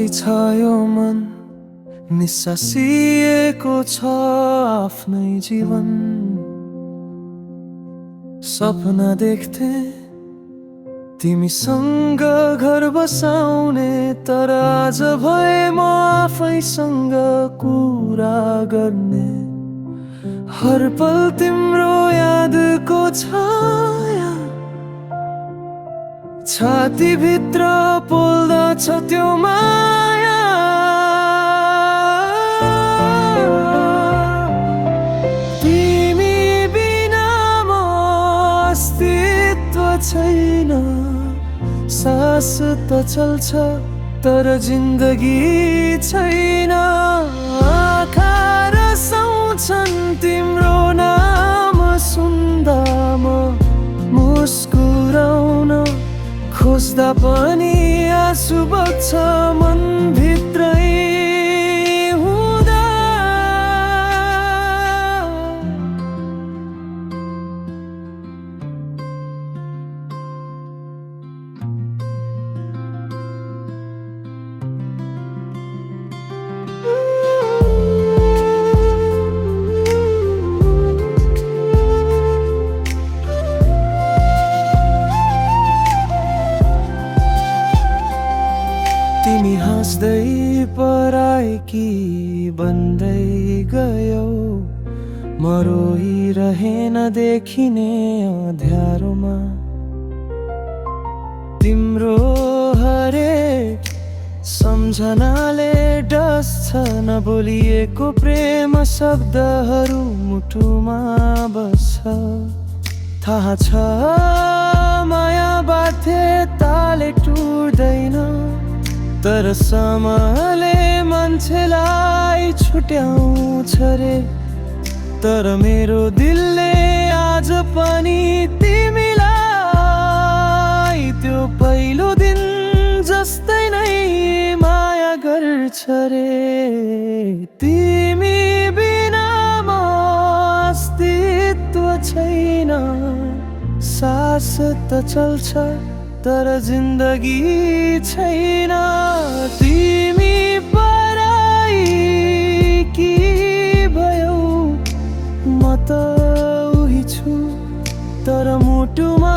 खाली छ यो मन, निस्सासिएको छ आफ्नै जीवन। सपना देख्थे तिमीसँग घर बसाउने, तर आज भए म आफैसँग कुरा गर्ने। हर पल तिम्रो यादको छाया छातीभित्र पोल्दछ त्यो माया। तिमी बिना म अस्तित्व छैन, सास त चल्छ तर जिन्दगी छैन। आँखा रसाउँछन् तिम्रो नाम सुन्दा, म मुस्कुराउन खोज्दा पनि आँसु बग्छ मनभित्रै हुँदा। तिमी हाँस्दै पराएकी बन्दै गयौ, म रोइरहेन देखिने अँध्यारोमा। तिम्रो हरेक सम्झनाले डस्छ नबोलिएको प्रेम शब्दहरू मुटुमा बस्छ। थाहा छ माया बाध्यताले टुट्दैन, तर समयले मान्छेलाई छुट्याउँछ रे। तर मेरो दिलले आज पनि तिमीलाई त्यो पहिलो दिन जस्तै नै माया गर्छ रे। तिमी बिना म अस्तित्व छैन, सास त चल्छ तर जिन्दगी छैन। तिमी पराई भयौ, म त उही छु तर मुटुमा